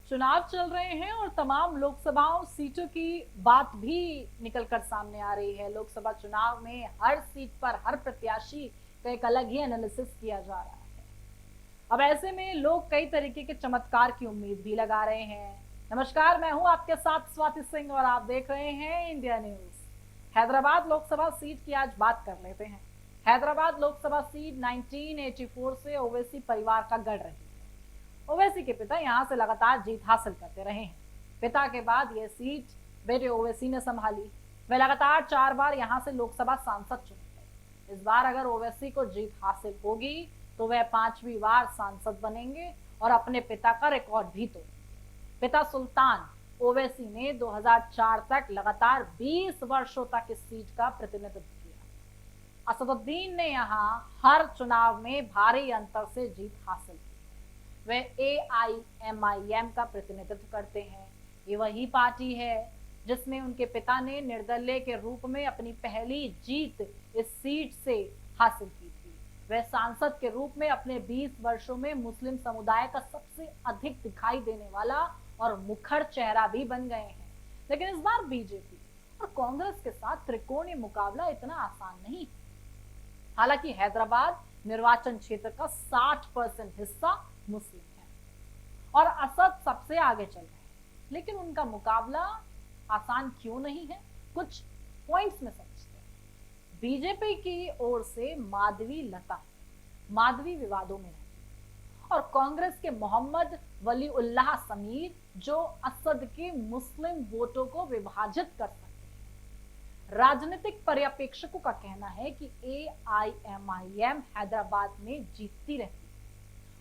चुनाव चल रहे हैं और तमाम लोकसभा सीटों की बात भी निकलकर सामने आ रही है। लोकसभा चुनाव में हर सीट पर हर प्रत्याशी का एक अलग ही एनालिसिस किया जा रहा है। अब ऐसे में लोग कई तरीके के चमत्कार की उम्मीद भी लगा रहे हैं। नमस्कार, मैं हूं आपके साथ स्वाति सिंह और आप देख रहे हैं India news. Hyderabad Lok Sabha seat की आज बात कर लेते हैं। हैदराबाद लोकसभा सीट 1984 से ओवैसी परिवार का गढ़ रही। ओवैसी के पिता यहां से लगातार जीत हासिल करते रहे हैं। पिता के बाद यह सीट बेटे ओवैसी ने संभाली। वे लगातार 4 बार यहां से लोकसभा सांसद चुने गए। इस बार अगर ओवैसी को जीत हासिल होगी तो वह 5वीं बार सांसद बनेंगे और अपने पिता का रिकॉर्ड भी तोड़ेंगे। पिता सुल्तान ओवैसी ने 2004 तक लगातार 20 वर्षों तक इस सीट का प्रतिनिधित्व किया। असदुद्दीन ने यहां हर चुनाव में भारी अंतर से जीत हासिल की। वे AIMIM का प्रतिनिधित्व करते हैं। ये वही पार्टी है जिसमें उनके पिता ने निर्दलीय के रूप में अपनी पहली जीत इस सीट से हासिल की थी। वे सांसद के रूप में अपने 20 वर्षों में मुस्लिम समुदाय का सबसे अधिक दिखाई देने वाला और मुखर चेहरा भी बन गए हैं। लेकिन इस बार बीजेपी और कांग्रेस के साथ त्रिकोणीय मुकाबला इतना आसान नहीं। हालांकि हैदराबाद निर्वाचन क्षेत्र का 60% हिस्सा मुस्लिम है और असद सबसे आगे चल रहे हैं, लेकिन उनका मुकाबला आसान क्यों नहीं है, कुछ पॉइंट्स में समझते हैं। बीजेपी की ओर से माधवी विवादों में रहती और कांग्रेस के मोहम्मद वलीउल्लाह समीर जो असद के मुस्लिम वोटों को विभाजित कर सकते हैं। राजनीतिक पर्यवेक्षकों का कहना है कि AIMIM हैदराबाद में जीतती रहती।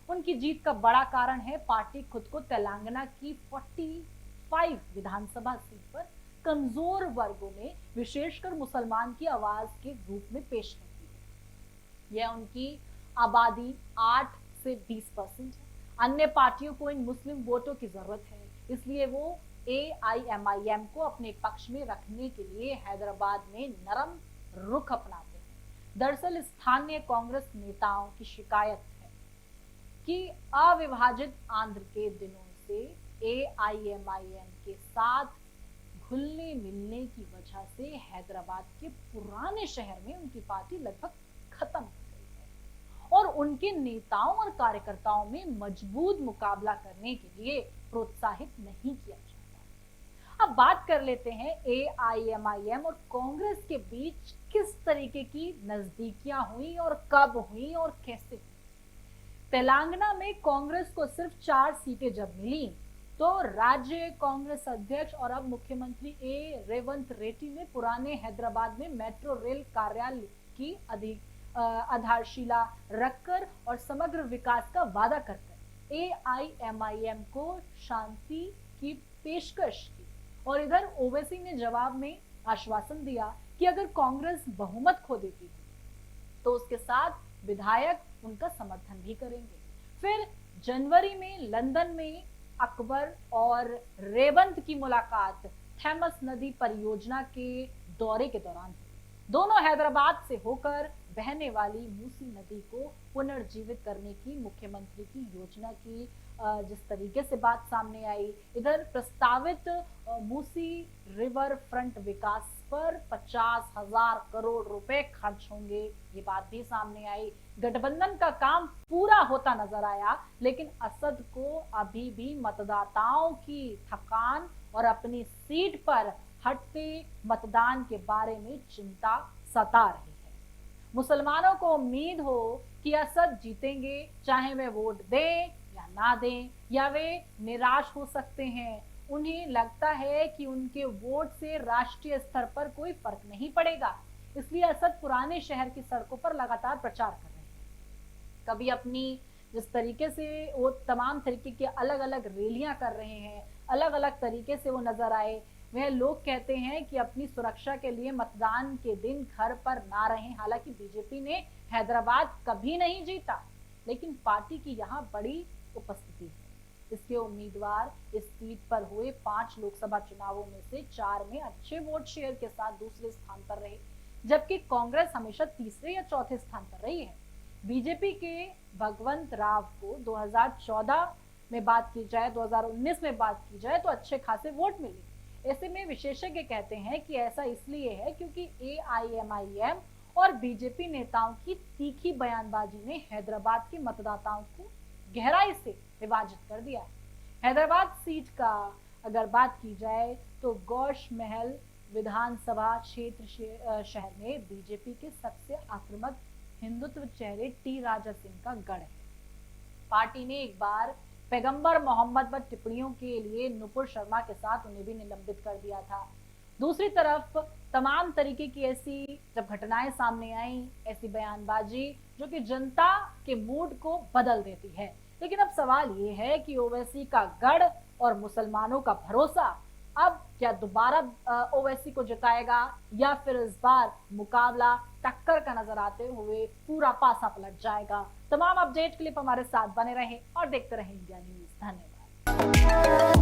उनकी जीत का बड़ा कारण है पार्टी खुद को तेलंगाना की 45 विधानसभा सीट पर कमजोर वर्गों में विशेषकर मुसलमान की आवाज के रूप में पेश करती है। यह उनकी आबादी 8 से 20% है। अन्य पार्टियों को इन मुस्लिम वोटों की जरूरत है, इसलिए वो AIMIM को अपने पक्ष में रखने के लिए हैदराबाद में नरम रुख अपनाते हैं। दरअसल स्थानीय कांग्रेस नेताओं की शिकायत कि अविभाजित आंध्र के दिनों से AIMIM के साथ घुलने मिलने की वजह से हैदराबाद के पुराने शहर में उनकी पार्टी लगभग खत्म हो गई है और उनके नेताओं और कार्यकर्ताओं में मजबूत मुकाबला करने के लिए प्रोत्साहित नहीं किया जाता। अब बात कर लेते हैं AIMIM और कांग्रेस के बीच किस तरीके की नजदीकियां हुई और कब हुई और कैसे हुई। तेलंगाना में कांग्रेस को सिर्फ 4 सीटें जब मिली तो राज्य कांग्रेस अध्यक्ष और अब मुख्यमंत्री रेवंत रेड्डी ने पुराने हैदराबाद में मेट्रो रेल कार्यालय की आधारशिला रखकर और समग्र विकास का वादा करकर AIMIM को शांति की पेशकश की। और इधर ओवैसी ने जवाब में आश्वासन दिया कि अगर कांग्रेस बहुमत खो देती है तो उसके साथ विधायक उनका समर्थन भी करेंगे। फिर जनवरी में लंदन में अकबर और रेवंत की मुलाकात थेमस नदी परियोजना के दौरे के दौरान हुई। दोनों हैदराबाद से होकर बहने वाली मूसी नदी को पुनर्जीवित करने की मुख्यमंत्री की योजना की जिस तरीके से बात सामने आई, इधर प्रस्तावित मूसी रिवर फ्रंट विकास पर 50,000 करोड़ रुपए खर्च होंगे, ये बात भी सामने आई। गठबंधन का काम पूरा होता नजर आया, लेकिन असद को अभी भी मतदाताओं की थकान और अपनी सीट पर हटते मतदान के बारे में चिंता सता रही है। मुसलमानों को उम्मीद हो कि असद जीतेंगे, चाहे वे वोट दें या ना दें, या वे निराश हो सकते हैं। उन्हें लगता है कि उनके वोट से राष्ट्रीय स्तर पर कोई फर्क नहीं पड़ेगा, इसलिए असद पुराने शहर की सड़कों पर लगातार प्रचार कर रहे हैं। कभी अपनी जिस तरीके से वो तमाम तरीके की अलग अलग रैलियां कर रहे हैं, अलग अलग तरीके से वो नजर आए। वह लोग कहते हैं कि अपनी सुरक्षा के लिए मतदान के दिन घर पर ना रहें। हालांकि बीजेपी ने हैदराबाद कभी नहीं जीता, लेकिन पार्टी की यहाँ बड़ी उपस्थिति है। इसके उम्मीदवार इस सीट पर हुए 5 लोकसभा चुनावों में से 4 में अच्छे वोट शेयर के साथ दूसरे स्थान पर रहे, जबकि कांग्रेस हमेशा तीसरे या चौथे स्थान पर रही है। बीजेपी के भगवंत राव को 2014 में बात की जाए, 2019 में बात की जाए तो अच्छे खासे वोट मिले। ऐसे में विशेषज्ञ कहते हैं कि ऐसा इसलिए है क्योंकि एआईएमआईएम और बीजेपी नेताओं की तीखी बयानबाजी ने हैदराबाद के मतदाताओं को गहराई से विभाजित कर दिया। हैदराबाद सीट का अगर बात की जाए तो गौश महल विधानसभा क्षेत्र शहर में बीजेपी के सबसे आक्रामक हिंदुत्व चेहरे टी राजा सिंह का गढ़ है। पार्टी ने एक बार पैगंबर मोहम्मद पर टिप्पणियों के लिए नुपुर शर्मा के साथ उन्हें भी निलंबित कर दिया था। दूसरी तरफ तमाम तरीके की ऐसी जब घटनाएं सामने आई, ऐसी बयानबाजी जो कि जनता के मूड को बदल देती है। लेकिन अब सवाल ये है कि ओवैसी का गढ़ और मुसलमानों का भरोसा अब क्या दोबारा ओवैसी को जिताएगा या फिर इस बार मुकाबला टक्कर का नजर आते हुए पूरा पासा पलट जाएगा। तमाम अपडेट के लिए हमारे साथ बने रहें और देखते रहें इंडिया न्यूज। धन्यवाद।